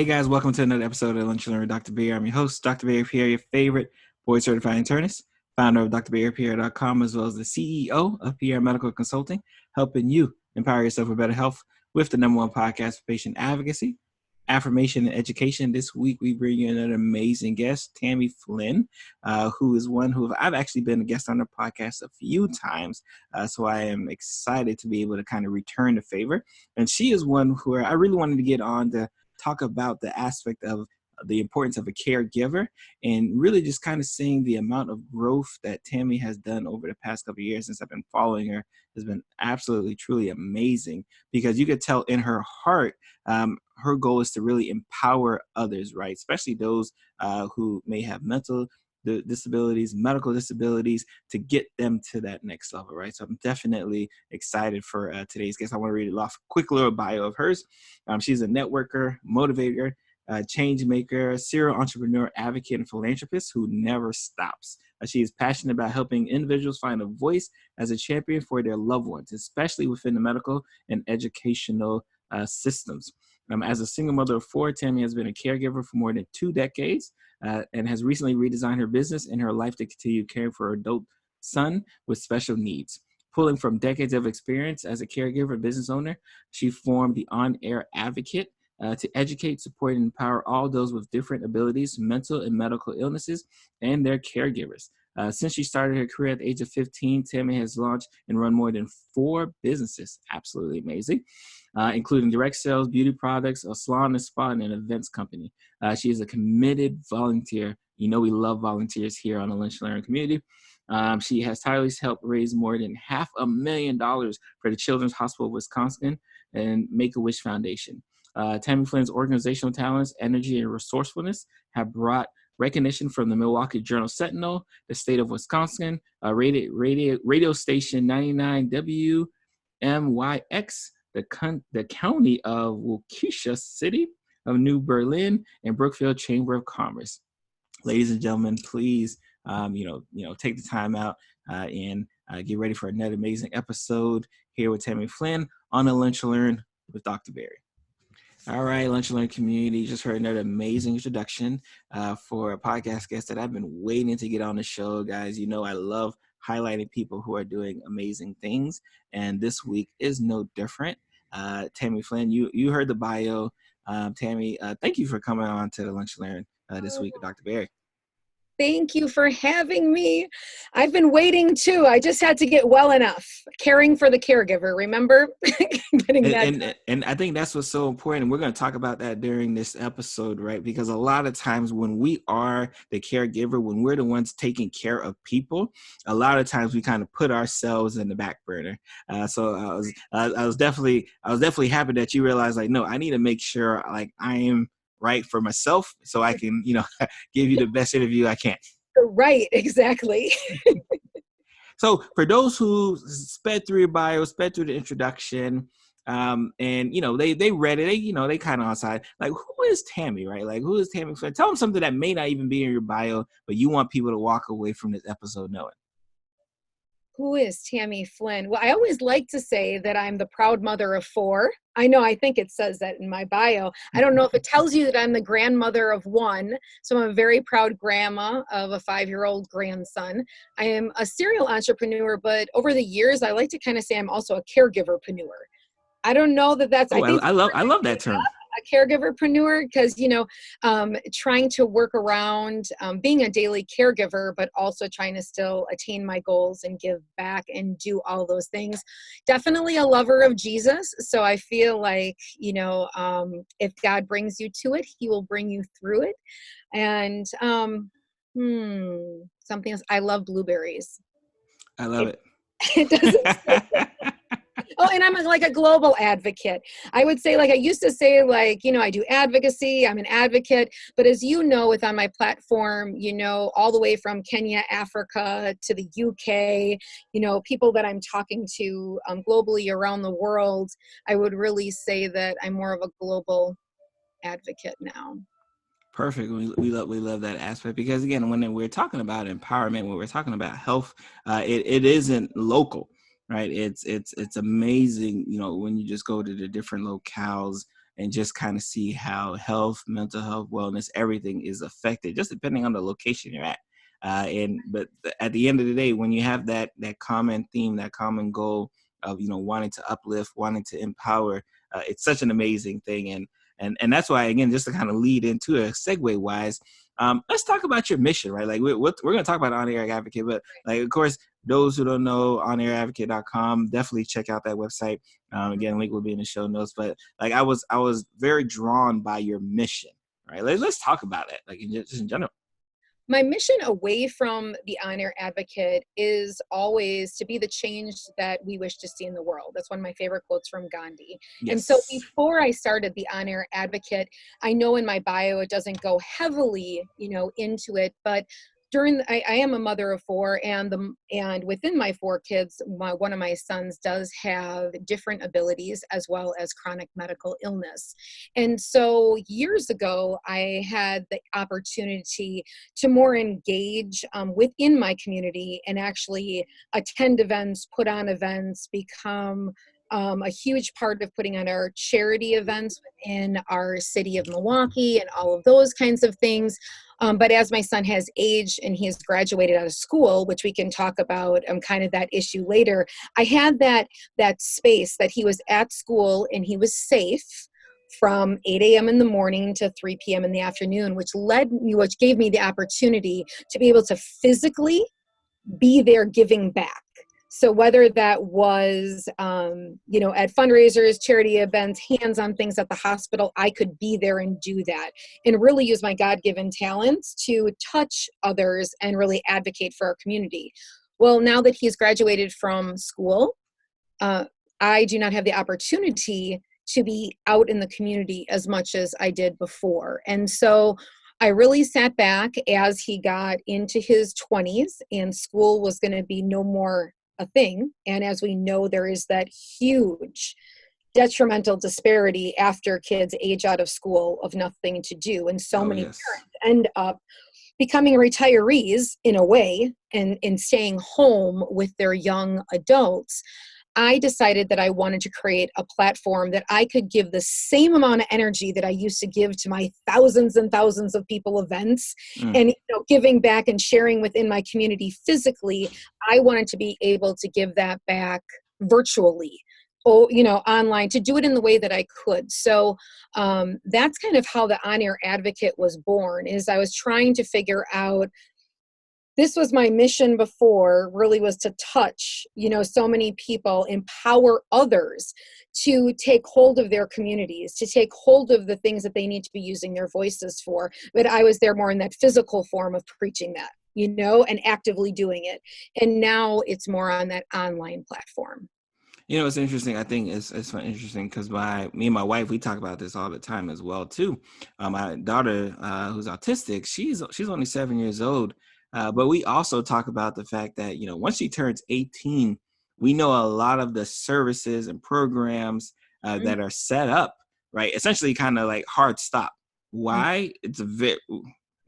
Hey guys, welcome to another episode of Lunch and Learn with Dr. Pierre. I'm your host, Dr. Pierre, your favorite board certified internist, founder of drpierre.com, as well as the CEO of Pierre Medical Consulting, helping you empower yourself with better health with the number one podcast for patient advocacy, affirmation, and education. This week, we bring you an amazing guest, Tammy Flynn, who is one who I've actually been a guest on the podcast a few times. So I am excited to be able to kind of return the favor. And she is one who I really wanted to get on to talk about the aspect of the importance of a caregiver and really just kind of seeing the amount of growth that Tammy has done over the past couple of years since I've been following her has been absolutely, truly amazing, because you could tell in her heart, her goal is to really empower others, right? Especially those who may have mental disabilities, medical disabilities, to get them to that next level, right? So I'm definitely excited for today's guest. I want to read off a quick little bio of hers. She's a networker, motivator, change maker, serial entrepreneur, advocate, and philanthropist who never stops. She is passionate about helping individuals find a voice as a champion for their loved ones, especially within the medical and educational systems. As a single mother of four, Tammy has been a caregiver for more than 2 decades and has recently redesigned her business and her life to continue caring for her adult son with special needs. Pulling from decades of experience as a caregiver and business owner, she formed the On Air Advocate to educate, support, and empower all those with different abilities, mental and medical illnesses, and their caregivers. Since she started her career at the age of 15, Tammy has launched and run more than 4 businesses. Absolutely amazing. Including direct sales, beauty products, a salon and spa, and an events company. She is a committed volunteer. You know we love volunteers here on the Lunch and Learn community. She has tirelessly helped raise more than $500,000 for the Children's Hospital of Wisconsin and Make-A-Wish Foundation. Tammy Flynn's organizational talents, energy, and resourcefulness have brought recognition from the Milwaukee Journal Sentinel, the state of Wisconsin, radio station 99 WMYX, the county of Waukesha City of New Berlin, and Brookfield Chamber of Commerce. Ladies and gentlemen, please, take the time out and get ready for another amazing episode here with Tammy Flynn on the Lunch and Learn with Dr. Barry. All right, Lunch and Learn community, you just heard another amazing introduction for a podcast guest that I've been waiting to get on the show, guys. You know I love highlighting people who are doing amazing things, and this week is no different. Tammy Flynn, you heard the bio. Tammy, thank you for coming on to the Lunch and Learn this week with Dr. Barry. Thank you for having me. I've been waiting too. I just had to get well enough. Caring for the caregiver, remember? And I think that's what's so important. And we're going to talk about that during this episode, right? Because a lot of times when we are the caregiver, when we're the ones taking care of people, a lot of times we kind of put ourselves in the back burner. So I was definitely happy that you realized, like, no, I need to make sure like I am right for myself so I can, give you the best interview I can. Right, exactly. So for those who sped through your bio, sped through the introduction, and they read it, they kind of outside, like, who is Tammy, right? Like, who is Tammy Flynn? Tell them something that may not even be in your bio, but you want people to walk away from this episode knowing. Who is Tammy Flynn? Well, I always like to say that I'm the proud mother of 4. I think it says that in my bio. I don't know if it tells you that I'm the grandmother of 1. So I'm a very proud grandma of a 5-year-old grandson. I am a serial entrepreneur, but over the years, I like to kind of say I'm also a caregiverpreneur. I don't know that that's. Oh, I love that term. A caregiverpreneur, because trying to work around being a daily caregiver, but also trying to still attain my goals and give back and do all those things. Definitely a lover of Jesus. So I feel like if God brings you to it, He will bring you through it. And something else. I love blueberries. I love it. It doesn't. Oh, and I'm like a global advocate. I would say, like, I used to say, like, I do advocacy, I'm an advocate, but as you know, with on my platform, all the way from Kenya, Africa to the UK, people that I'm talking to globally around the world, I would really say that I'm more of a global advocate now. Perfect. We love that aspect, because again, when we're talking about empowerment, when we're talking about health, it isn't local. Right. It's amazing, when you just go to the different locales and just kind of see how health, mental health, wellness, everything is affected, just depending on the location you're at. But at the end of the day, when you have that common theme, that common goal of wanting to uplift, wanting to empower, it's such an amazing thing. And that's why, again, just to kind of lead into a segue wise, let's talk about your mission, right? Like we're going to talk about On Air Advocate, but like, of course, those who don't know, onairadvocate.com, definitely check out that website. Again, link will be in the show notes. But like I was very drawn by your mission, right? Let's talk about it, like just in general. My mission away from the On Air Advocate is always to be the change that we wish to see in the world. That's one of my favorite quotes from Gandhi. And so Yes. before I started the On Air Advocate, I know in my bio it doesn't go heavily, into it, but I am a mother of four, and within my four kids, one of my sons does have different abilities as well as chronic medical illness. And so years ago, I had the opportunity to more engage within my community and actually attend events, put on events, become a huge part of putting on our charity events within our city of Milwaukee and all of those kinds of things. But as my son has aged and he has graduated out of school, which we can talk about kind of that issue later, I had that space that he was at school and he was safe from 8 a.m. in the morning to 3 p.m. in the afternoon, which gave me the opportunity to be able to physically be there giving back. So whether that was, at fundraisers, charity events, hands-on things at the hospital, I could be there and do that and really use my God-given talents to touch others and really advocate for our community. Well, now that he's graduated from school, I do not have the opportunity to be out in the community as much as I did before. And so I really sat back as he got into his 20s and school was going to be no more a thing. And as we know, there is that huge detrimental disparity after kids age out of school of nothing to do. And so many Yes. parents end up becoming retirees in a way and staying home with their young adults. I decided that I wanted to create a platform that I could give the same amount of energy that I used to give to my thousands and thousands of people events and giving back and sharing within my community physically. I wanted to be able to give that back virtually online, to do it in the way that I could. So that's kind of how the On Air Advocate was born, is I was trying to figure out, this was my mission before, really was to touch, so many people, empower others to take hold of their communities, to take hold of the things that they need to be using their voices for. But I was there more in that physical form of preaching that, and actively doing it. And now it's more on that online platform. It's interesting. I think it's interesting because me and my wife, we talk about this all the time as well too. My daughter, who's autistic, she's only 7 years old, but we also talk about the fact that once she turns 18, we know a lot of the services and programs that are set up, right? Essentially, kind of like hard stop. Why? It's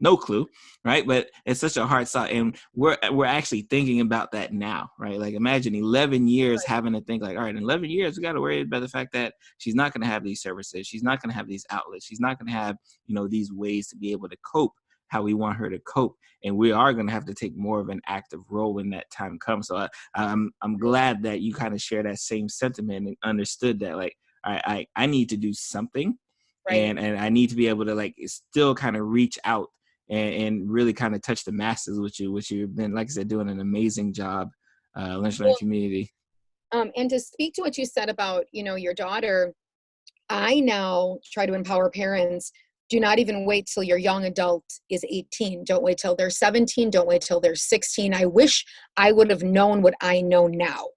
no clue, right? But it's such a hard stop, and we're actually thinking about that now, right? Like imagine 11 years having to think like, all right, in 11 years we got to worry about the fact that she's not going to have these services, she's not going to have these outlets, she's not going to have these ways to be able to cope how we want her to cope, and we are going to have to take more of an active role when that time comes. So I'm glad that you kind of share that same sentiment and understood that, like, I need to do something, and I need to be able to like still kind of reach out and really kind of touch the masses, which you've been, like I said, doing an amazing job, lunch learning community. And to speak to what you said about, your daughter, I now try to empower parents. Do not even wait till your young adult is 18. Don't wait till they're 17. Don't wait till they're 16. I wish I would have known what I know now.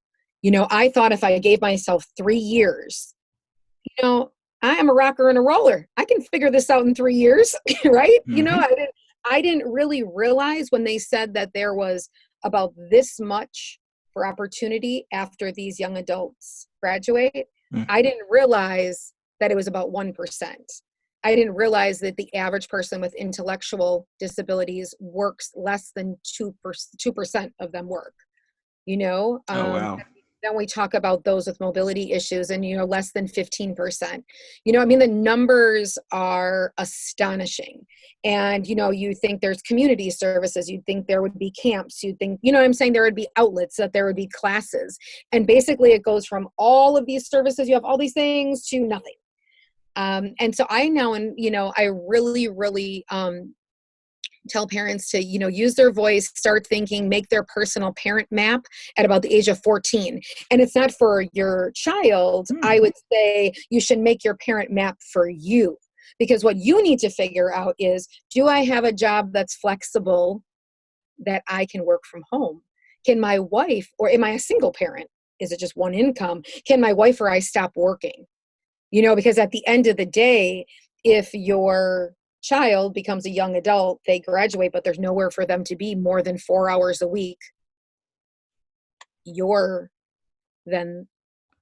I thought if I gave myself 3 years, I am a rocker and a roller. I can figure this out in 3 years, right? I didn't really realize when they said that there was about this much for opportunity after these young adults graduate. I didn't realize that it was about 1%. I didn't realize that the average person with intellectual disabilities works less than 2% of them work. Oh, wow. then we talk about those with mobility issues and, less than 15%. The numbers are astonishing. And, you think there's community services, you'd think there would be camps, you'd think, what I'm saying, there would be outlets, that there would be classes. And basically it goes from all of these services, you have all these things, to nothing. And so I now, I really, really, tell parents to, use their voice, start thinking, make their personal parent map at about the age of 14. And it's not for your child. I would say you should make your parent map for you, because what you need to figure out is, do I have a job that's flexible that I can work from home? Can my wife, or am I a single parent? Is it just one income? Can my wife or I stop working? Because at the end of the day, if your child becomes a young adult, they graduate, but there's nowhere for them to be more than 4 hours a week, you're then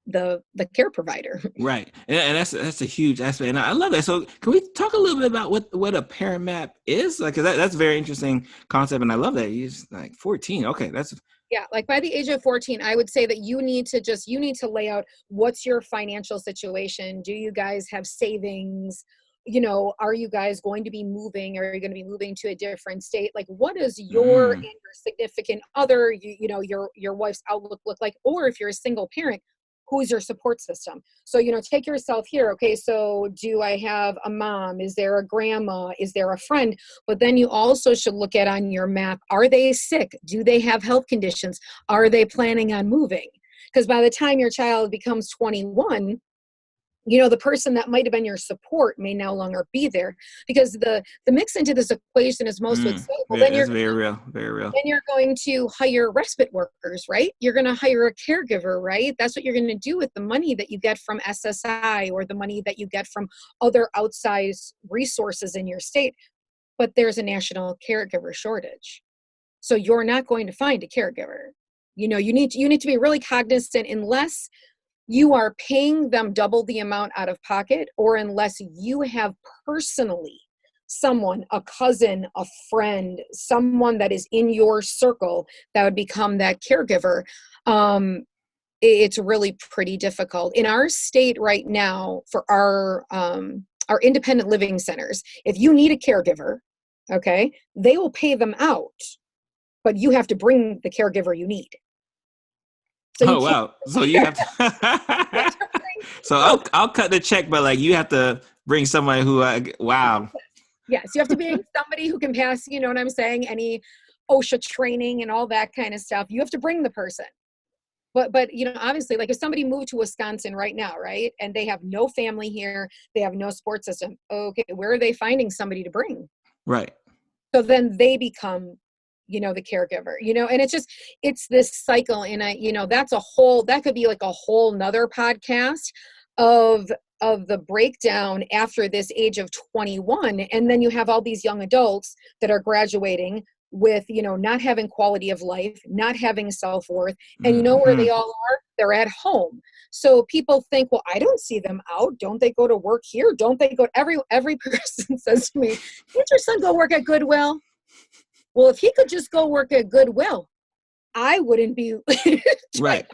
the care provider. Right. And that's a huge aspect. And I love that. So can we talk a little bit about what a parent map is? Like, 'cause that's a very interesting concept. And I love that. You're just like 14. Okay. Yeah, like by the age of 14, I would say that you need to lay out, what's your financial situation? Do you guys have savings? Are you guys going to be moving? Are you going to be moving to a different state? Like, what does your and your significant other, your wife's outlook look like? Or if you're a single parent, who's your support system? So, take yourself here. Okay, so do I have a mom? Is there a grandma? Is there a friend? But then you also should look at on your map, are they sick? Do they have health conditions? Are they planning on moving? Because by the time your child becomes 21, the person that might have been your support may no longer be there, because the mix into this equation is most would say, well, then it's very real. Then you're going to hire respite workers, right? You're going to hire a caregiver, right? That's what you're going to do with the money that you get from SSI or the money that you get from other outside resources in your state. But there's a national caregiver shortage. So you're not going to find a caregiver. You need to be really cognizant, unless you are paying them double the amount out of pocket, or unless you have personally someone, a cousin, a friend, someone that is in your circle that would become that caregiver. It's really pretty difficult. In our state right now, for our independent living centers, if you need a caregiver, okay, they will pay them out, but you have to bring the caregiver you need. So wow. So you have to, so I'll cut the check, but like, you have to bring somebody who, wow. Yes. You have to be somebody who can pass, you know what I'm saying? Any OSHA training and all that kind of stuff. You have to bring the person. But, obviously, like, if somebody moved to Wisconsin right now, right, and they have no family here, they have no support system. Okay. Where are they finding somebody to bring? Right. So then they become, the caregiver, and it's this cycle. And that could be like a whole nother podcast of the breakdown after this age of 21. And then you have all these young adults that are graduating with, not having quality of life, not having self-worth. And where they all are? They're at home. So people think, well, I don't see them out. Don't they go to work here? Don't they go? Every person says to me, did your son go work at Goodwill? Well, if he could just go work at Goodwill, I wouldn't be right.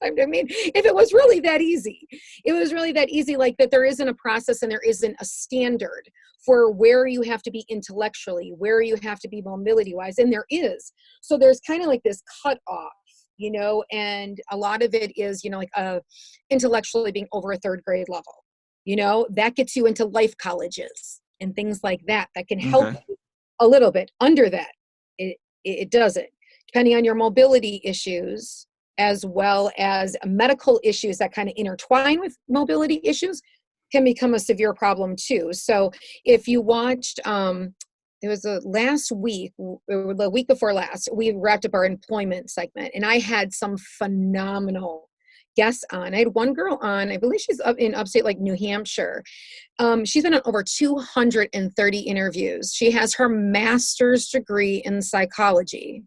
I mean, if it was really that easy, like that there isn't a process and there isn't a standard for where you have to be intellectually, where you have to be mobility wise. And there is. So there's kind of like this cut off, and a lot of it is, like intellectually being over a third grade level, that gets you into life colleges and things like that can help you a little bit. Under that, it doesn't, depending on your mobility issues, as well as medical issues that kind of intertwine with mobility issues, can become a severe problem too. So if you watched, it was last week, or the week before last, we wrapped up our employment segment, and I had some phenomenal guests on. I had one girl on, I believe she's up in upstate, like New Hampshire. She's been on over 230 interviews. She has her master's degree in psychology.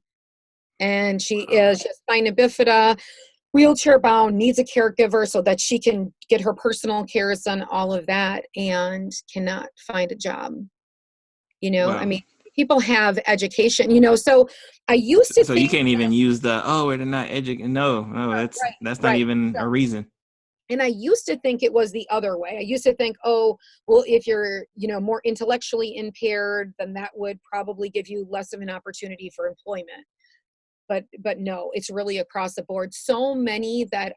And she is just spina bifida, wheelchair bound, needs a caregiver so that she can get her personal cares done, all of that, and cannot find a job. Wow. I mean, people have education, so I used to So you think, can't even use they're not educated. No, that's not right. even a reason. And I used to think it was the other way. I used to think, oh, well, if you're, more intellectually impaired, then that would probably give you less of an opportunity for employment. But no, it's really across the board. So many that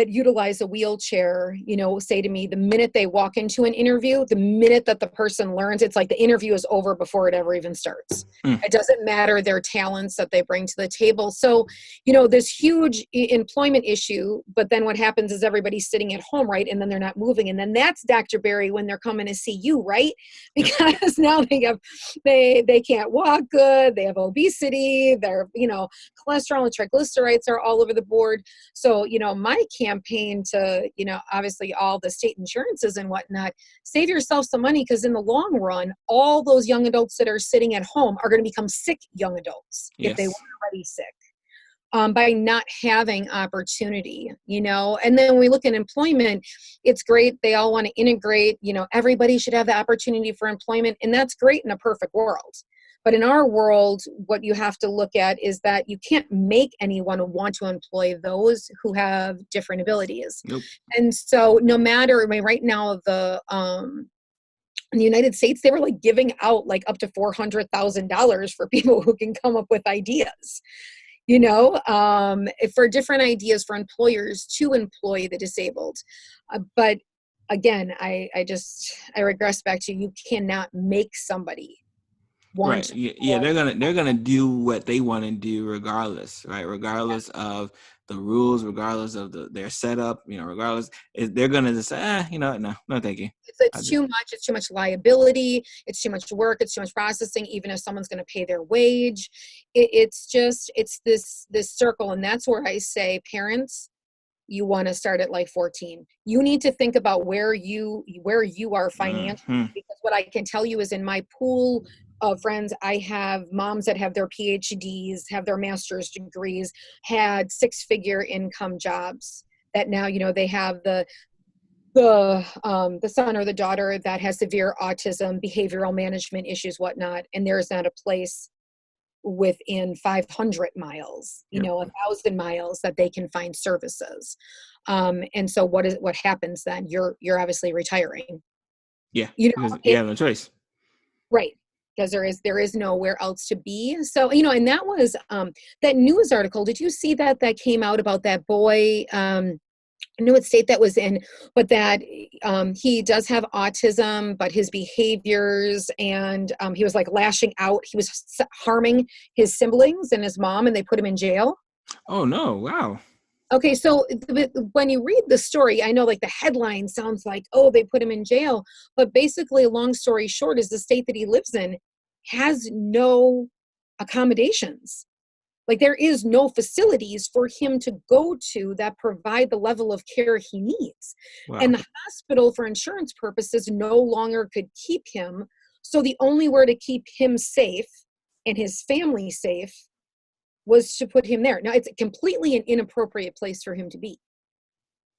utilize a wheelchair, say to me, the minute they walk into an interview, the minute that the person learns, it's like the interview is over before it ever even starts. Mm. It doesn't matter their talents that they bring to the table. So, this huge employment issue, but then what happens is everybody's sitting at home, right? And then they're not moving. And then that's Dr. Barry when they're coming to see you, right? Because now they can't walk good, they have obesity, they're, cholesterol and triglycerides are all over the board. So, my campaign to, obviously all the state insurances and whatnot, save yourself some money, because in the long run, all those young adults that are sitting at home are going to become sick young adults if they weren't already sick. By not having opportunity, and then when we look at employment, it's great. They all want to integrate, everybody should have the opportunity for employment. And that's great in a perfect world. But in our world, what you have to look at is that you can't make anyone want to employ those who have different abilities. Nope. And so no matter, right now, in the United States, they were like giving out like up to $400,000 for people who can come up with ideas. For different ideas for employers to employ the disabled. But again, I regress back to, you cannot make somebody want. Right. Yeah, they're gonna do what they want to do regardless, right? Regardless of the rules, regardless of their setup, regardless, they're gonna just say, no, thank you. It's too much. It's too much liability. It's too much work. It's too much processing. Even if someone's going to pay their wage, it's this circle. And that's where I say, parents, you want to start at like 14. You need to think about where you are financially, Mm-hmm. because what I can tell you is, in my pool of friends, I have moms that have their PhDs, have their master's degrees, had 6-figure income jobs, that now, they have the son or the daughter that has severe autism, behavioral management issues, whatnot, and there's not a place within 500 miles, 1,000 miles, that they can find services. And so what happens then? You're obviously retiring. Yeah, because you have no choice. Right. Because there is nowhere else to be. So, and that was that news article. Did you see that came out about that boy? I know what state that was in, but that he does have autism, but his behaviors, and he was like lashing out. He was harming his siblings and his mom, and they put him in jail. Oh, no. Wow. Okay, so when you read the story, I know like the headline sounds like, oh, they put him in jail. But basically, long story short, is the state that he lives in has no accommodations. Like, there is no facilities for him to go to that provide the level of care he needs. Wow. And the hospital, for insurance purposes, no longer could keep him. So the only way to keep him safe and his family safe was to put him there. Now, it's completely an inappropriate place for him to be,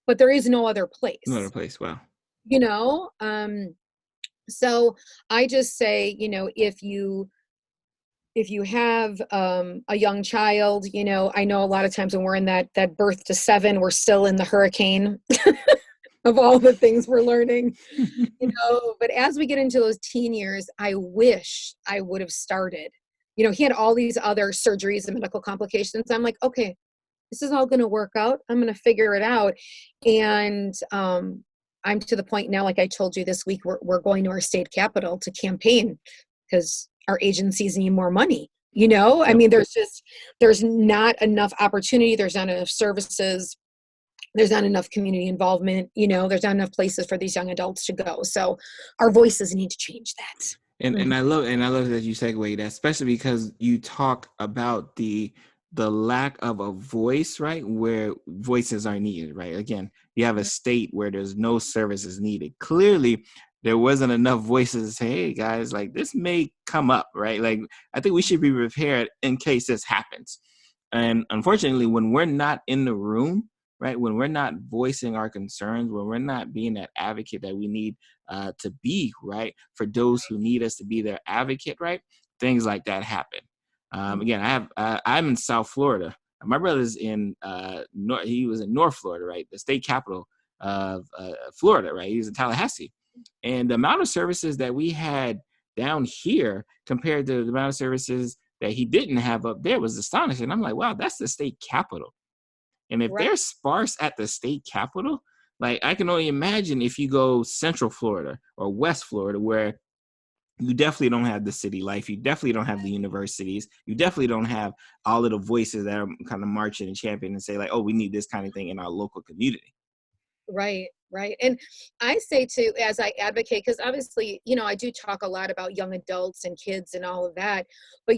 but there is no other place. No other place. Wow. So I just say, if you have a young child, I know a lot of times when we're in that birth to 7, we're still in the hurricane of all the things we're learning, but as we get into those teen years, I wish I would have started. He had all these other surgeries and medical complications. I'm like, okay, this is all going to work out. I'm going to figure it out. And I'm to the point now, like I told you this week, we're going to our state capital to campaign because our agencies need more money. I mean, there's not enough opportunity. There's not enough services. There's not enough community involvement. There's not enough places for these young adults to go. So our voices need to change that. And I love that you segue that, especially because you talk about the lack of a voice, right? Where voices are needed, right? Again, you have a state where there's no services needed. Clearly, there wasn't enough voices to say, hey guys, like this may come up, right? Like, I think we should be prepared in case this happens. And unfortunately, when we're not in the room, right? When we're not voicing our concerns, when we're not being that advocate that we need to be, right, for those who need us to be their advocate, right, things like that happen. Again, I'm in South Florida. My brother's in he was in North Florida, right, the state capital of Florida, right? He was in Tallahassee, and the amount of services that we had down here compared to the amount of services that he didn't have up there was astonishing. I'm like, wow, that's the state capital. And if Right. they're sparse at the state capital, like I can only imagine if you go Central Florida or West Florida, where you definitely don't have the city life. You definitely don't have the universities. You definitely don't have all of the voices that are kind of marching and championing and say like, oh, we need this kind of thing in our local community. Right, right. And I say too, as I advocate, because obviously, I do talk a lot about young adults and kids and all of that, but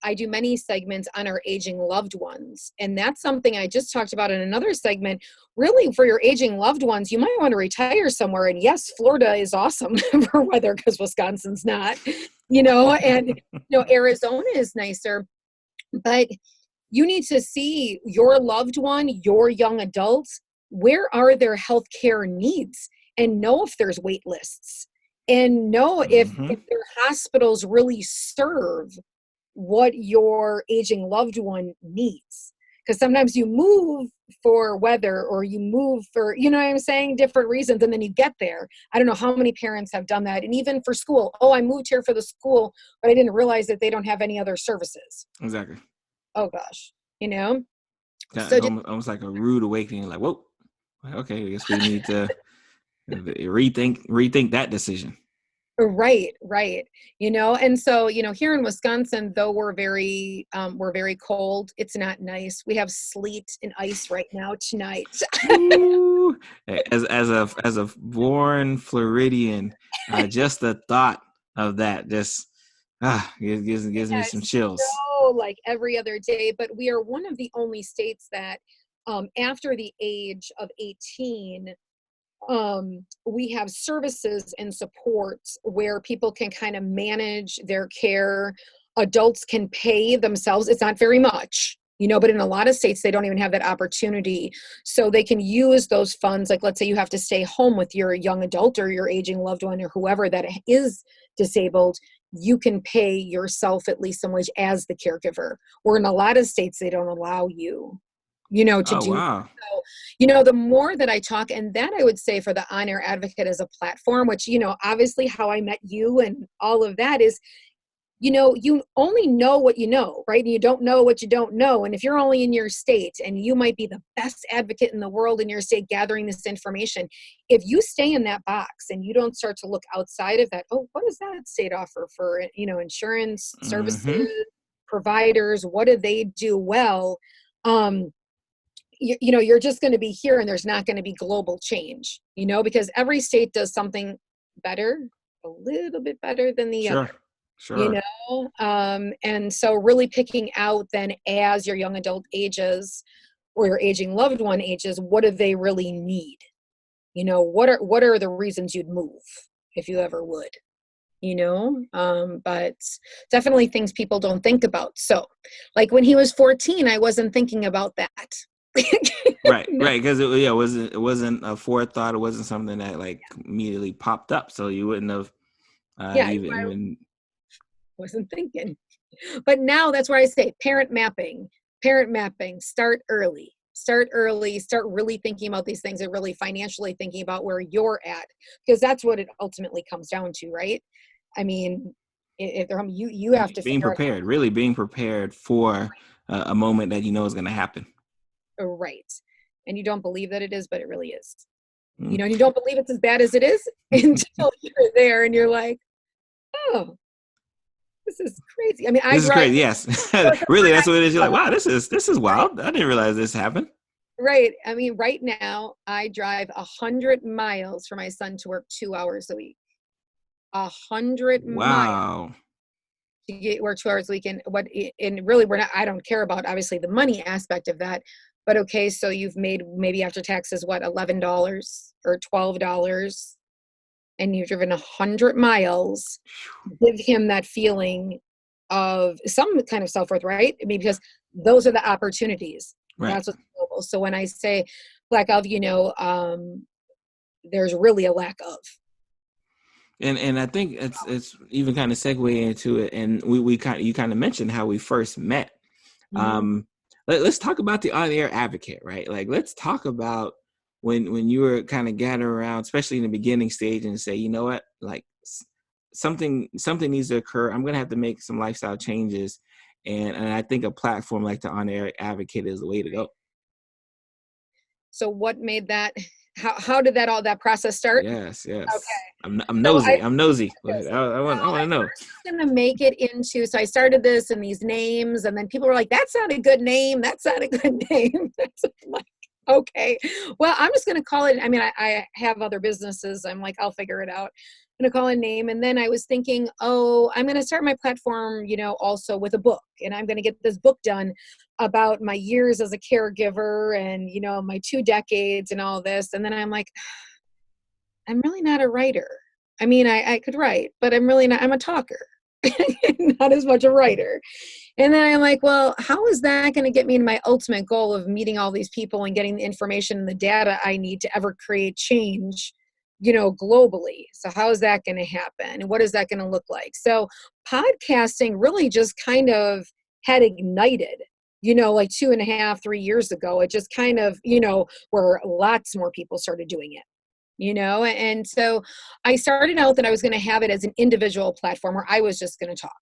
I do many segments on our aging loved ones. And that's something I just talked about in another segment. Really, for your aging loved ones, you might want to retire somewhere. And yes, Florida is awesome for weather because Wisconsin's not, and Arizona is nicer. But you need to see your loved one, your young adults, where are their healthcare needs, and know if there's wait lists, and know if their hospitals really serve what your aging loved one needs. Because sometimes you move for weather, or you move for, what I'm saying, different reasons, and then you get there. I don't know how many parents have done that. And even for school, oh, I moved here for the school, but I didn't realize that they don't have any other services. Exactly. Oh gosh, It's so just almost like a rude awakening. Like, whoa, okay, I guess we need to rethink that decision. right, and so here in Wisconsin, though we're very cold, it's not nice. We have sleet and ice right now tonight. Ooh, as a born Floridian, just the thought of that just gives me some Yes, chills. like every other day, but we are one of the only states that after the age of 18, we have services and supports where people can kind of manage their care. Adults can pay themselves. It's not very much, but in a lot of states, they don't even have that opportunity. So they can use those funds. Like, let's say you have to stay home with your young adult or your aging loved one or whoever that is disabled. You can pay yourself at least some wage as the caregiver. Where in a lot of states, they don't allow you, to Oh do. wow. So, the more that I talk, and that I would say for the On Air Advocate as a platform, which, obviously how I met you and all of that is, you only know what you know, right? And you don't know what you don't know. And if you're only in your state, and you might be the best advocate in the world in your state gathering this information, if you stay in that box and you don't start to look outside of that, oh, what does that state offer for, insurance services, providers? What do they do well? You're just going to be here, and there's not going to be global change, because every state does something better, a little bit better than the other. Sure. And so really picking out then as your young adult ages or your aging loved one ages, what do they really need? What are the reasons you'd move if you ever would? But definitely things people don't think about. So like when he was 14, I wasn't thinking about that. Right, because it wasn't a forethought. It wasn't something that like immediately popped up, so you wouldn't have even wasn't thinking. But now that's where I say parent mapping, start early, start really thinking about these things, and really financially thinking about where you're at, because that's what it ultimately comes down to, right? I mean, if you have to being prepared, really being prepared for a moment that is going to happen. Right. And you don't believe that it is, but it really is. And you don't believe it's as bad as it is until you're there and you're like, oh, this is crazy. I mean, this is crazy. Yes. Really, that's what it is. You're like, wow, this is wild. I didn't realize this happened. Right. I mean, right now I drive 100 miles for my son to work 2 hours a week. 100 miles to work 2 hours a week. And really I don't care about obviously the money aspect of that, but okay. So you've made maybe after taxes, what, $11 or $12, and you've driven 100 miles, give him that feeling of some kind of self-worth, right? I mean, because those are the opportunities. Right. That's what's global. So when I say lack of, there's really a lack of. And I think it's even kind of segue into it. And we kind you kind of mentioned how we first met. Mhm. Let's talk about the on-air advocate, right? Like, let's talk about when you were kind of gathering around, especially in the beginning stage, and say, you know what, like something needs to occur. I'm gonna have to make some lifestyle changes, and I think a platform like the on-air advocate is the way to go. So what made that, how did that process start? Yes, Okay. yes. I'm So nosy. I'm nosy. this. I want to know. Going to make it into, so I started this and these names, and then people were like, that's not a good name, that's not a good name. I'm like, okay, well, I'm just going to call it, I mean, I have other businesses, I'm like, I'll figure it out. I'm going to call it a name. And then I was thinking, oh, I'm going to start my platform, also with a book, and I'm going to get this book done about my years as a caregiver and my 2 decades and all this. And then I'm like, I'm really not a writer. I mean, I could write, but I'm really not, I'm a talker, not as much a writer. And then I'm like, well, how is that going to get me to my ultimate goal of meeting all these people and getting the information and the data I need to ever create change, globally? So how is that going to happen? And what is that going to look like? So podcasting really just kind of had ignited, like 2.5, 3 years ago. It just kind of, where lots more people started doing it. And so I started out that I was going to have it as an individual platform where I was just going to talk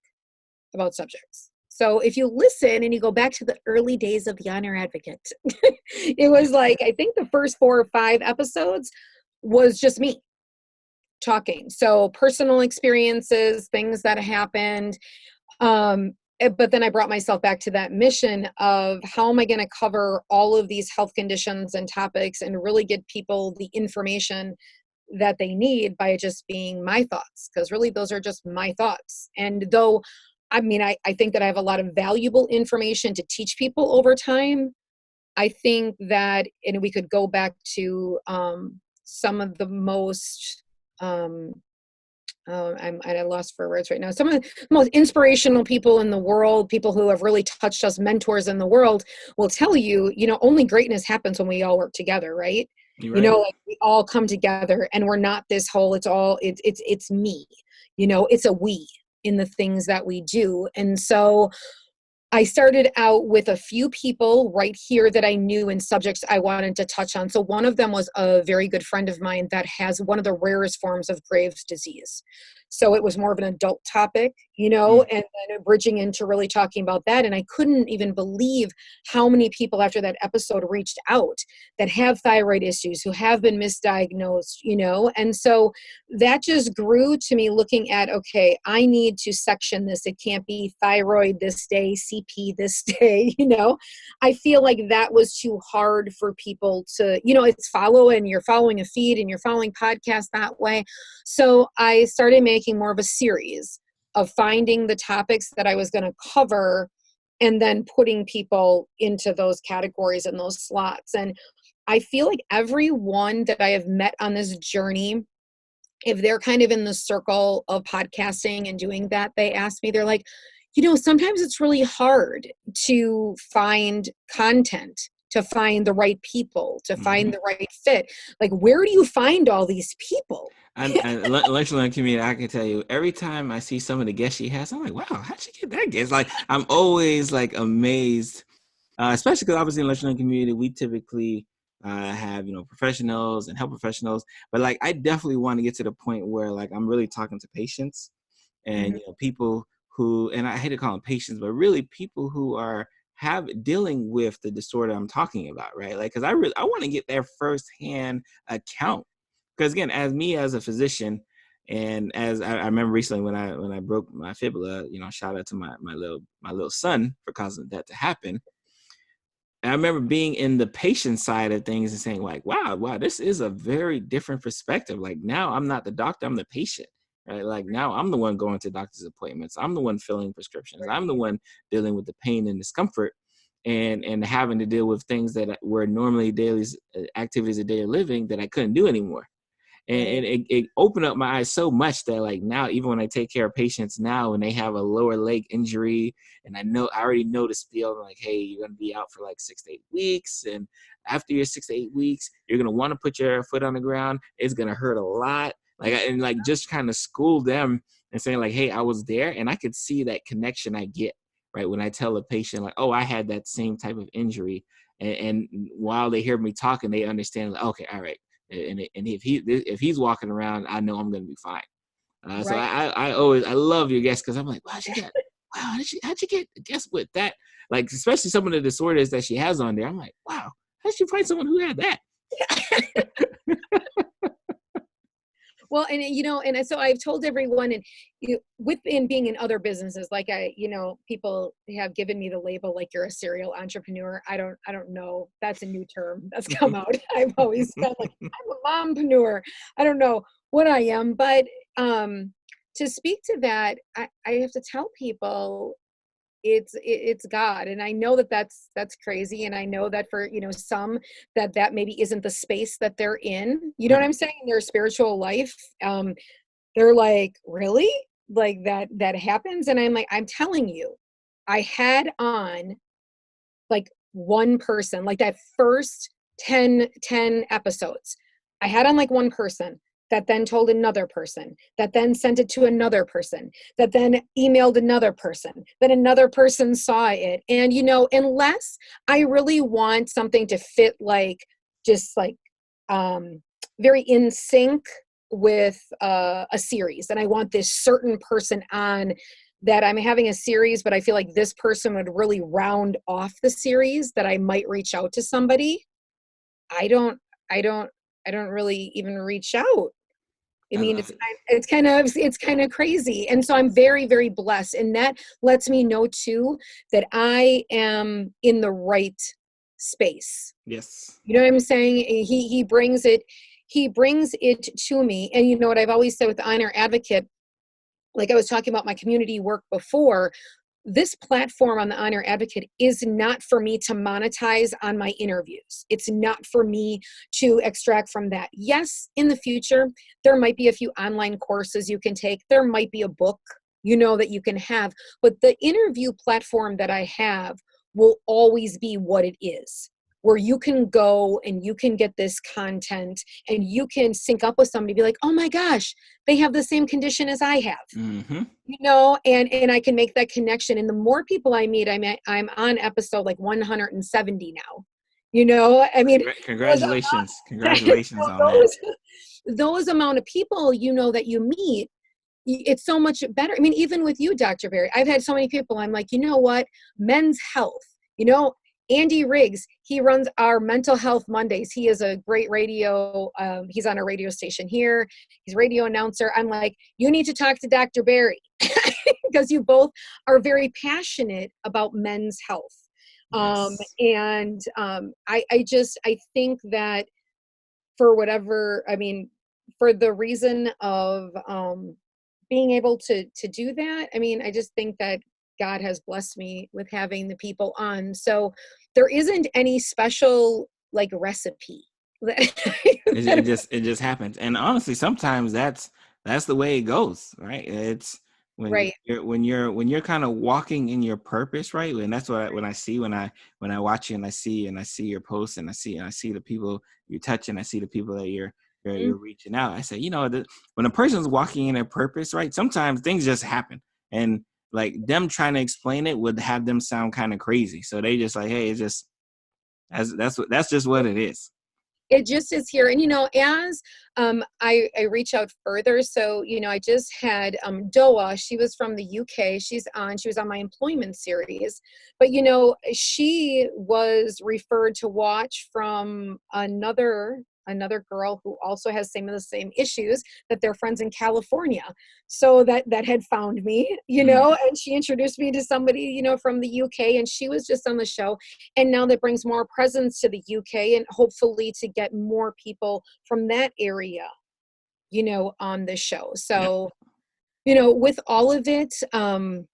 about subjects. So if you listen and you go back to the early days of the Honor Advocate, it was like, I think the first 4 or 5 episodes was just me talking. So personal experiences, things that happened. But then I brought myself back to that mission of how am I going to cover all of these health conditions and topics and really get people the information that they need by just being my thoughts, because really those are just my thoughts. And though, I mean, I think that I have a lot of valuable information to teach people over time. I think that, and we could go back to some of the most, I'm at a loss for words right now. Some of the most inspirational people in the world, people who have really touched us, mentors in the world, will tell you, only greatness happens when we all work together, right? You're right. Like we all come together, and we're not this whole. It's me. It's a we in the things that we do, and so I started out with a few people right here that I knew and subjects I wanted to touch on. So one of them was a very good friend of mine that has one of the rarest forms of Graves' disease. So it was more of an adult topic, Mm. and then bridging into really talking about that. And I couldn't even believe how many people after that episode reached out that have thyroid issues, who have been misdiagnosed, and so that just grew to me looking at, okay, I need to section this. It can't be thyroid this day, CP this day, I feel like that was too hard for people to, it's and you're following a feed and you're following podcasts that way. So I started making more of a series of finding the topics that I was going to cover and then putting people into those categories and those slots. And I feel like everyone that I have met on this journey, if they're kind of in the circle of podcasting and doing that, they ask me, they're like, sometimes it's really hard to find content, to find the right people, to find Hmm. the right fit. Like, where do you find all these people? And Lunchline community, I can tell you, every time I see some of the guests she has, I'm like, wow, how'd she get that guest? Like, I'm always like amazed, especially because obviously in Lunchline community, we typically have, professionals and health professionals, but like, I definitely want to get to the point where like, I'm really talking to patients and, Mhm. people who, and I hate to call them patients, but really people who are dealing with the disorder I'm talking about, right? Like, cause I want to get their firsthand account. Because again, as a physician, and as I remember recently when I broke my fibula, shout out to my little son for causing that to happen. And I remember being in the patient side of things and saying like, wow, this is a very different perspective. Like now I'm not the doctor, I'm the patient, right? Like now I'm the one going to doctor's appointments. I'm the one filling prescriptions. I'm the Right. one dealing with the pain and discomfort and having to deal with things that were normally daily activities of daily living that I couldn't do anymore. And Right. it opened up my eyes so much that like now even when I take care of patients now and they have a lower leg injury and I already know the spiel, I'm like, hey, you're gonna be out for like 6 to 8 weeks, and after your 6 to 8 weeks, you're going to want to put your foot on the ground. It's going to hurt a lot. And just kind of school them and saying like, hey, I was there, and I could see that connection I get, right? When I tell a patient like, oh, I had that same type of injury. And while they hear me talking, they understand like, okay, all right. And if he's walking around, I know I'm going to be fine. So I love your guests, because I'm like, wow, how'd you get guests with that? Like, especially some of the disorders that she has on there. I'm like, wow, how'd you find someone who had that? Well, and so I've told everyone, and within being in other businesses, like people have given me the label, like, you're a serial entrepreneur. I don't know. That's a new term that's come out. I've always felt like I'm a mompreneur. I don't know what I am, but to speak to that, I have to tell people it's God. And I know that's crazy. And I know that for, some that maybe isn't the space that they're in, you know what I'm saying? In their spiritual life. They're like, really? Like that happens? And I'm like, I'm telling you, I had on like one person, like that first 10 episodes, I had on like one person that then told another person, that then sent it to another person, that then emailed another person, then another person saw it. And, unless I really want something to fit like, just like very in sync with a series, and I want this certain person on that I'm having a series, but I feel like this person would really round off the series, that I might reach out to somebody. I don't really even reach out. I mean, it's kind of crazy. And so I'm very, very blessed. And that lets me know too, that I am in the right space. Yes. You know what I'm saying? He brings it to me. And you know what I've always said with the Honor Advocate, like I was talking about my community work before, this platform on the Honor Advocate is not for me to monetize on my interviews. It's not for me to extract from that. Yes, in the future, there might be a few online courses you can take. There might be a book, that you can have. But the interview platform that I have will always be what it is, where you can go and you can get this content and you can sync up with somebody, be like, oh my gosh, they have the same condition as I have. Mm-hmm. And I can make that connection. And the more people I meet, I'm on episode like 170 now. I mean, congratulations on that. Those amount of people, that you meet, it's so much better. I mean, even with you, Dr. Barry, I've had so many people, I'm like, you know what? Men's health, Andy Riggs, he runs our Mental Health Mondays. He is a great radio. He's on a radio station here. He's a radio announcer. I'm like, you need to talk to Dr. Barry because you both are very passionate about men's health. Yes. And I think that for whatever, for the reason of being able to do that, I just think that God has blessed me with having the people on. So there isn't any special like recipe. It just happens. And honestly, sometimes that's the way it goes, right? It's right. when you're kind of walking in your purpose, right? And that's what when I watch you and I see your posts and I see the people you touch and I see the people that you're reaching out. I say, when a person's walking in their purpose, right? Sometimes things just happen, and like them trying to explain it would have them sound kind of crazy. So they just like, hey, it's just that's just what it is. It just is here. And, as I reach out further. So, I just had Doa, she was from the UK. She was on my employment series. But, she was referred to watch from another girl who also has the same issues, that they're friends in California. So that had found me, and she introduced me to somebody, from the UK, and she was just on the show. And now that brings more presence to the UK, and hopefully to get more people from that area, on the show. So, with all of it, I'm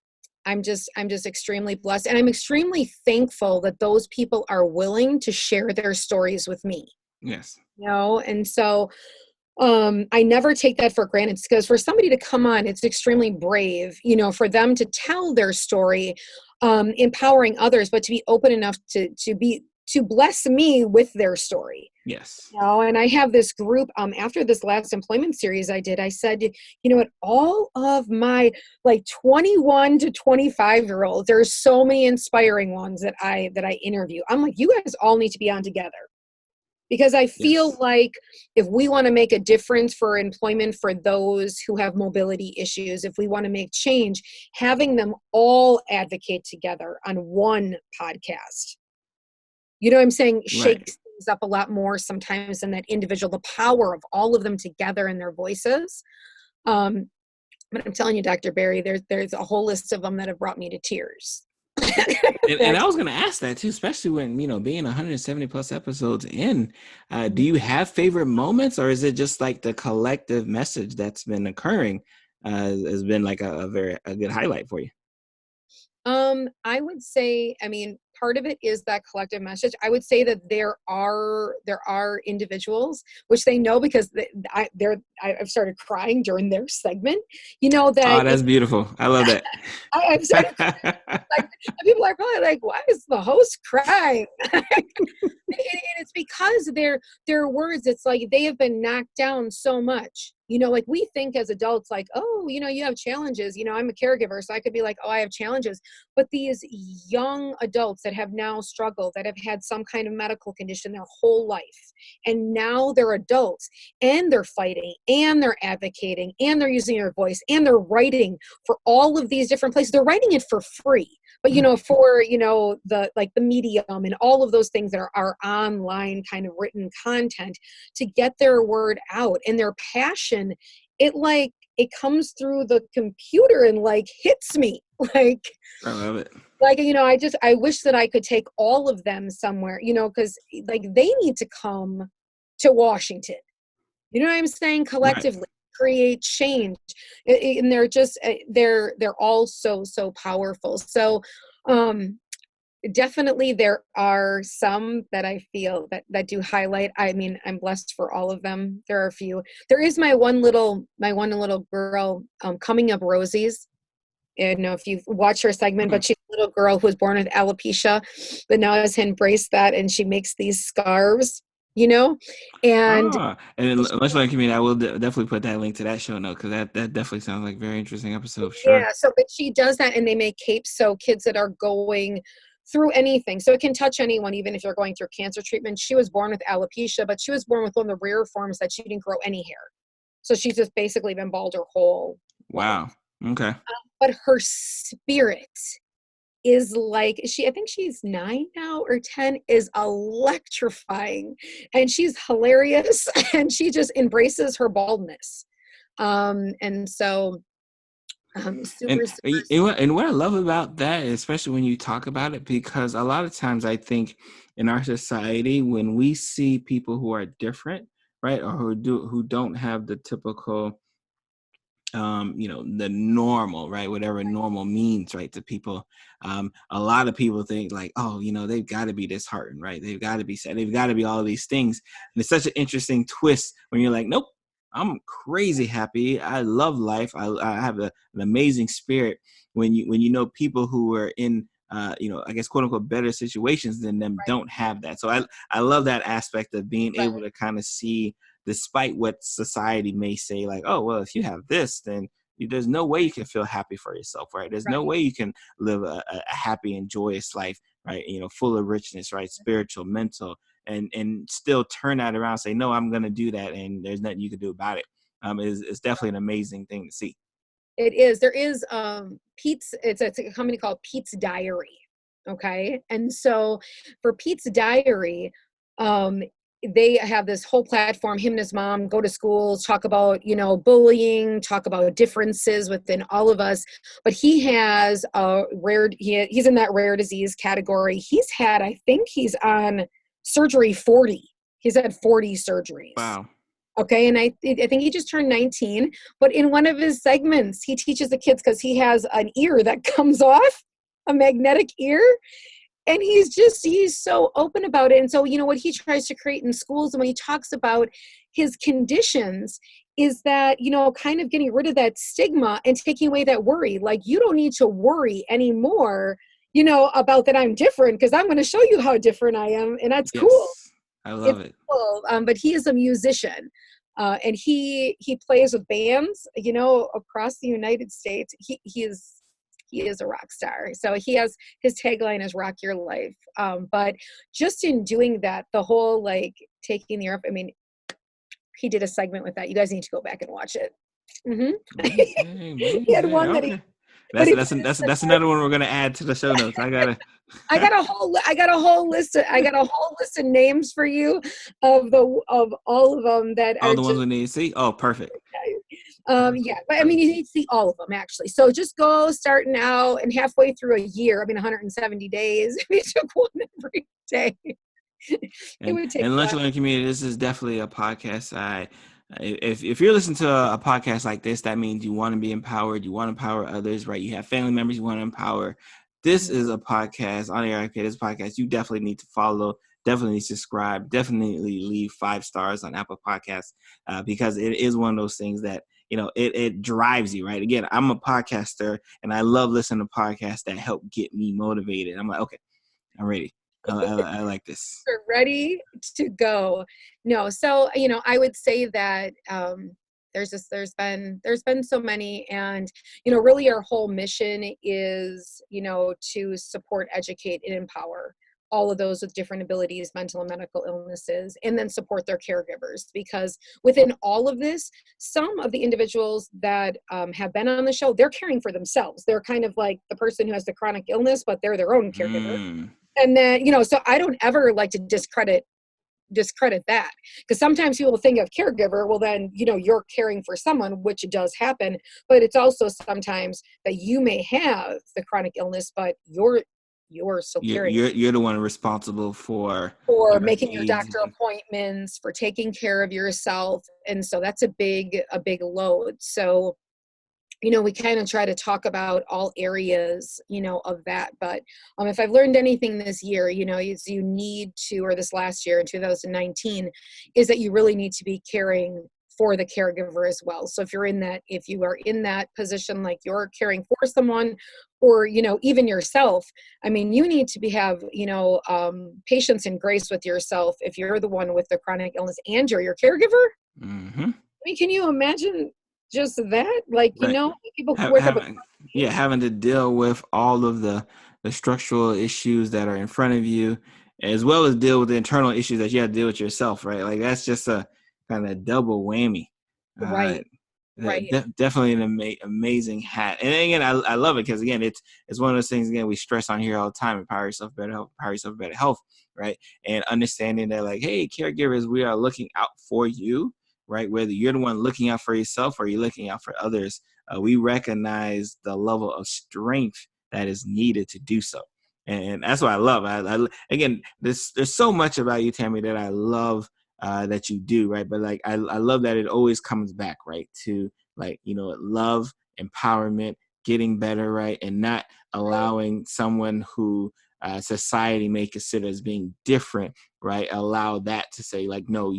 just extremely blessed, and I'm extremely thankful that those people are willing to share their stories with me. Yes. And so I never take that for granted, because for somebody to come on, it's extremely brave, for them to tell their story, empowering others, but to be open enough to be to bless me with their story. Yes. You know, and I have this group, after this last employment series I did, I said, you know what, all of my like 21 to 25-year-olds, there's so many inspiring ones that I interview. I'm like, you guys all need to be on together. Because I feel Yes. like if we want to make a difference for employment for those who have mobility issues, if we want to make change, having them all advocate together on one podcast, you know what I'm saying, Right. shakes things up a lot more sometimes than that individual, the power of all of them together in their voices. But I'm telling you, Dr. Barry, there's a whole list of them that have brought me to tears. And I was going to ask that too, especially when, being 170 plus episodes in, do you have favorite moments, or is it just like the collective message that's been occurring has been like a good highlight for you? I would say, I mean, part of it is that collective message. I would say that there are individuals, which they know because I've started crying during their segment. You know Oh, that that's beautiful. I love that. I've started like, people are probably like, why is the host crying? And it's because their words, it's like they have been knocked down so much. You know, like we think as adults, like, oh, you know, you have challenges. You know, I'm a caregiver, so I could be like, oh, I have challenges. But these young adults that have now struggled, that have had some kind of medical condition their whole life, and now they're adults and they're fighting and they're advocating and they're using their voice and they're writing for all of these different places. They're writing it for free. But, you know, for, you know, the Medium and all of those things that are online kind of written content to get their word out, and their passion, it comes through the computer and like hits me like, I love it. you know, I wish that I could take all of them somewhere, you know, because like they need to come to Washington. You know what I'm saying? Right. Collectively create change. And they're just, they're all so powerful. So, definitely there are some that I feel that do highlight. I mean, I'm blessed for all of them. There are a few. There is my one little girl, Coming Up Rosie's. I don't know if you've watched her segment, Mm. but she's a little girl who was born with alopecia, but now has embraced that, and she makes these scarves, you know, and And then Lunch Learning Community, I will definitely put that link to that show note, because that definitely sounds like a very interesting episode. Sure. yeah, so but she does that, and they make capes so kids that are going through anything, so it can touch anyone, even if you're going through cancer treatment. She was born with alopecia, but she was born with one of the rare forms that she didn't grow any hair. So she's just basically been bald her whole life. Wow. Okay. But her spirit is like, I think she's 9 now or 10, is electrifying, and she's hilarious, and she just embraces her baldness. And so And, super, super. and what I love about that, especially when you talk about it, because a lot of times I think in our society, when we see people who are different, right, or who don't have the typical, the normal, right, whatever normal means, right, to people, a lot of people think like, oh, they've got to be disheartened, right, they've got to be sad, they've got to be all these things, and it's such an interesting twist when you're like, nope, I'm crazy happy, I love life, I have an amazing spirit. When you know people who are in I guess quote unquote better situations than them Right, don't have that. So I love that aspect of being right, able to kind of see, despite what society may say, like, oh, well, if you have this, then there's no way you can feel happy for yourself, right? There's no right. way you can live a happy and joyous life, right? Full of richness, right? Spiritual, mental, and still turn that around and say, no, I'm going to do that, and there's nothing you can do about it. It's definitely an amazing thing to see. It is. There is Pete's. It's a company called Pete's Diary. Okay, and so for Pete's Diary, um, they have this whole platform. Him and his mom go to schools, talk about bullying, talk about differences within all of us. But he has a rare. He's in that rare disease category. He's had, I think, he's on surgery 40. He's had 40 surgeries. Wow. Okay, and I think he just turned 19, but in one of his segments, he teaches the kids, because he has an ear that comes off, a magnetic ear, and he's so open about it. And so, what he tries to create in schools, and when he talks about his conditions, is that, kind of getting rid of that stigma and taking away that worry. Like, you don't need to worry anymore. about that I'm different, because I'm going to show you how different I am. And that's cool. Yes. I love It's it. cool. But he is a musician. And he plays with bands, across the United States. He is a rock star. So his tagline is "Rock Your Life." But just in doing that, the whole like taking the earth. I mean, he did a segment with that. You guys need to go back and watch it. He had one that he. Okay. But That's another one we're gonna add to the show notes. I gotta. I got a whole list of names for you of all of them that All are the ones just. we need to see. Oh, perfect. Yeah, but I mean, you need to see all of them actually. So just go starting out and halfway through a year. I mean, 170 days. If you took one every day, it would take. And Lunch Learning Community, this is definitely a podcast. If you're listening to a podcast like this, that means you want to be empowered. You want to empower others, right? You have family members you want to empower. This is a podcast on the this podcast. You definitely need to follow. Definitely subscribe. Definitely leave 5 stars on Apple Podcasts because it is one of those things that it drives you, right? Again, I'm a podcaster and I love listening to podcasts that help get me motivated. I'm like, okay, I'm ready. I like this. We're ready to go. No, so I would say that there's been so many, and really our whole mission is to support, educate, and empower all of those with different abilities, mental and medical illnesses, and then support their caregivers. Because within all of this, some of the individuals that have been on the show, they're caring for themselves. They're kind of like the person who has the chronic illness, but they're their own caregiver. And then, so I don't ever like to discredit that, because sometimes people think of caregiver, well then, you're caring for someone, which does happen, but it's also sometimes that you may have the chronic illness, but you're still caring. You're the one responsible for Making your doctor appointments, for taking care of yourself. And so that's a big load. So we kind of try to talk about all areas, of that. But if I've learned anything this year, is you need to, or this last year in 2019, is that you really need to be caring for the caregiver as well. So if you are in that position, like you're caring for someone, or, even yourself, I mean, you need to have, patience and grace with yourself if you're the one with the chronic illness and you're your caregiver. Mm-hmm. I mean, can you imagine just that? Like, right. people having to deal with all of the structural issues that are in front of you, as well as deal with the internal issues that you have to deal with yourself, right? Like that's just a kind of double whammy. Right. Definitely an amazing hat. And again, I love it because again, it's one of those things again we stress on here all the time: empower yourself, better health, empower yourself, better health, right? And understanding that, like, hey, caregivers, we are looking out for you, right? Whether you're the one looking out for yourself or you're looking out for others, we recognize the level of strength that is needed to do so. And that's what I love. Again, there's so much about you, Tammy, that I love that you do, right? But like, I love that it always comes back, right, to like, love, empowerment, getting better, right? And not allowing someone who society may consider as being different, right? Allow that to say like, no,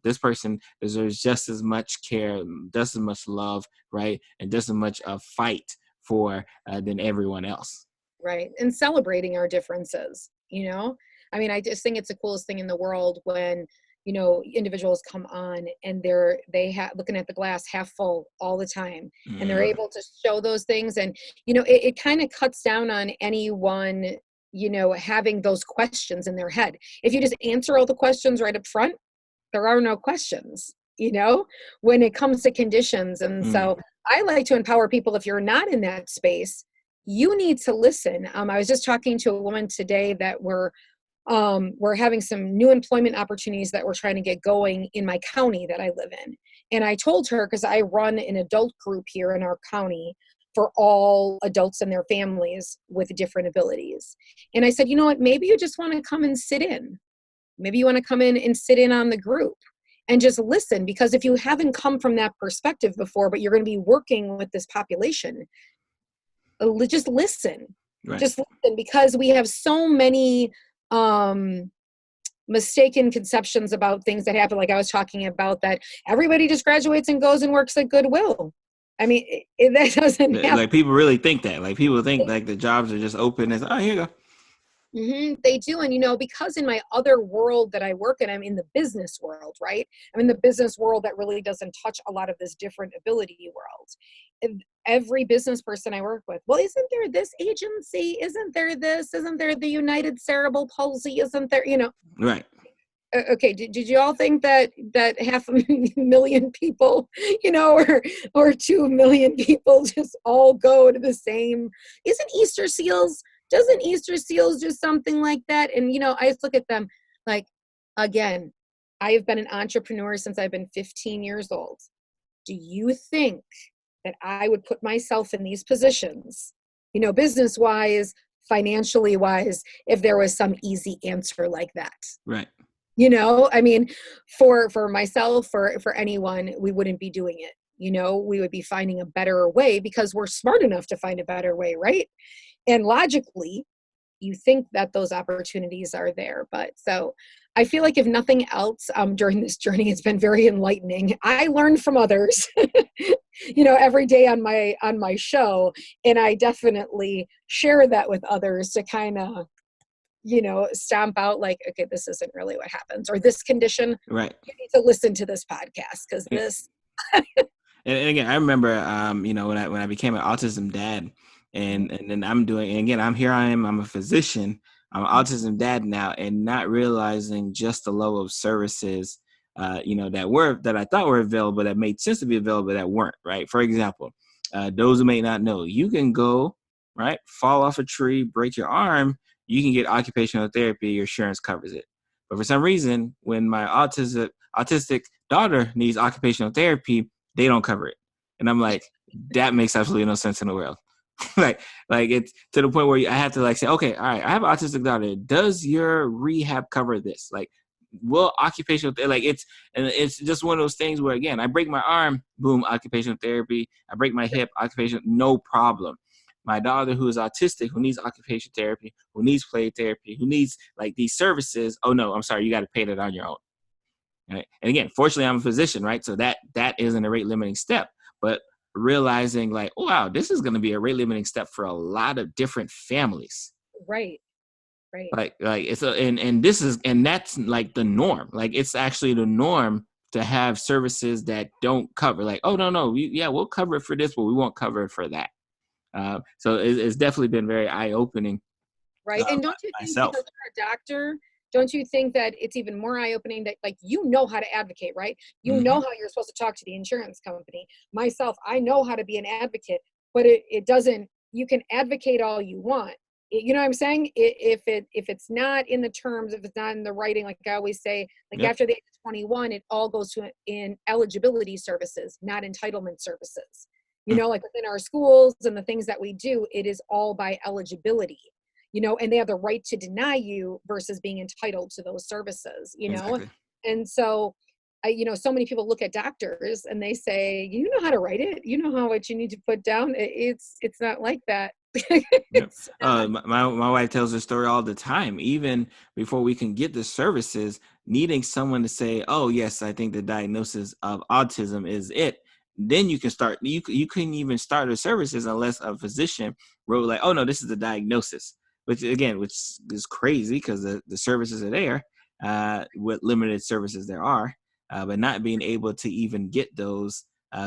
this person deserves just as much care, just as much love, right? And just as much fight for than everyone else. Right. And celebrating our differences, I mean, I just think it's the coolest thing in the world when, individuals come on and they looking at the glass half full all the time, and they're able to show those things. And, it kind of cuts down on anyone, having those questions in their head. If you just answer all the questions right up front, there are no questions, when it comes to conditions. And so I like to empower people. If you're not in that space, you need to listen. I was just talking to a woman today that we're having some new employment opportunities that we're trying to get going in my county that I live in. And I told her, because I run an adult group here in our county for all adults and their families with different abilities. And I said, you know what, maybe you just want to come and sit in. Maybe you want to come in and sit in on the group and just listen, because if you haven't come from that perspective before, but you're going to be working with this population, just listen. Right. Just listen, because we have so many mistaken conceptions about things that happen. Like I was talking about, that everybody just graduates and goes and works at Goodwill. I mean, that doesn't happen. Like people really think that. Like people think like the jobs are just open as, oh, here you go. They do. And, because in my other world that I work in, I'm in the business world, right? I'm in the business world that really doesn't touch a lot of this different ability world. Every business person I work with, well, isn't there this agency? Isn't there this? Isn't there the United Cerebral Palsy? Isn't there, Right. Okay, did you all think that half a million people, or 2 million people just all go to the same? Isn't Easter seals? Doesn't Easter seals do something like that? And I just look at them like, again, I have been an entrepreneur since I've been 15 years old. Do you think that I would put myself in these positions, business wise, financially wise, if there was some easy answer like that? Right. I mean, for myself, for anyone, we wouldn't be doing it. We would be finding a better way because we're smart enough to find a better way, right? And logically, you think that those opportunities are there. But so I feel like if nothing else, during this journey, it's been very enlightening. I learned from others, every day on my show. And I definitely share that with others to kind of, stamp out like, okay, this isn't really what happens, or this condition, Right. you need to listen to this podcast because And, this. and again, I remember, when I became an autism dad, and then I'm doing, and again, I'm a physician, I'm an autism dad now, and not realizing just the level of services, that I thought were available, that made sense to be available, that weren't. Right. For example, those who may not know, you can go, right, fall off a tree, break your arm, you can get occupational therapy, your insurance covers it. But for some reason, when my autistic daughter needs occupational therapy, they don't cover it. And I'm like, that makes absolutely no sense in the world. like it's to the point where I have to like say, okay, all right, I have an autistic daughter. Does your rehab cover this? Like, will occupational it's just one of those things where, again, I break my arm, boom, occupational therapy. I break my hip, occupational, no problem. My daughter who is autistic, who needs occupational therapy, who needs play therapy, who needs like these services, oh no, I'm sorry, you got to pay that on your own. Right? And again, fortunately, I'm a physician, right? So that isn't a rate limiting step. But realizing like, oh, wow, this is going to be a rate limiting step for a lot of different families. Right. Like it's and this is, and that's like the norm. Like it's actually the norm to have services that don't cover. Like, oh no, we'll cover it for this, but we won't cover it for that. So it's definitely been very eye opening. Right. And don't you think, Myself. because you're a doctor, don't you think that it's even more eye-opening that, like, how to advocate, right? You know how you're supposed to talk to the insurance company. Myself, I know how to be an advocate, but it doesn't, you can advocate all you want. You know what I'm saying? If it's not in the terms, if it's not in the writing, like I always say, like Yep. after the age of 21, it all goes to in eligibility services, not entitlement services. Like within our schools and the things that we do, it is all by eligibility. And they have the right to deny you versus being entitled to those services, Exactly. And so, so many people look at doctors and they say, you know how to write it, what you need to put down. It's not like that. Yep. My wife tells the story all the time. Even before we can get the services, needing someone to say, "Oh yes, I think the diagnosis of autism is it." Then you can start. You couldn't even start the services unless a physician wrote like, "Oh no, this is the diagnosis." Which is crazy because the services are there, what limited services there are, but not being able to even get those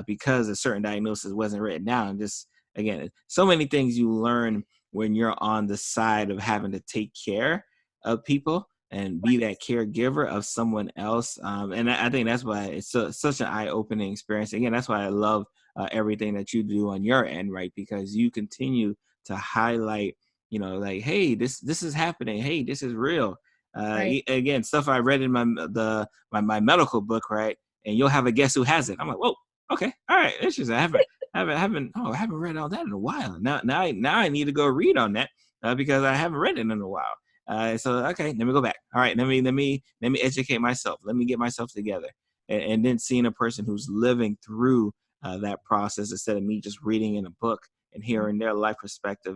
because a certain diagnosis wasn't written down. Just again, so many things you learn when you're on the side of having to take care of people and be that caregiver of someone else. And I think that's why it's such an eye-opening experience. Again, that's why I love everything that you do on your end, right? Because you continue to highlight, like, hey, this is happening. Hey, this is real. Right. Again, stuff I read in my medical book, right? And you'll have a guess who has it. I'm like, whoa, okay, all right, interesting. I haven't read all that in a while. Now I need to go read on that because I haven't read it in a while. So okay, let me go back. All right, let me educate myself. Let me get myself together, and then seeing a person who's living through that process instead of me just reading in a book and hearing their life perspective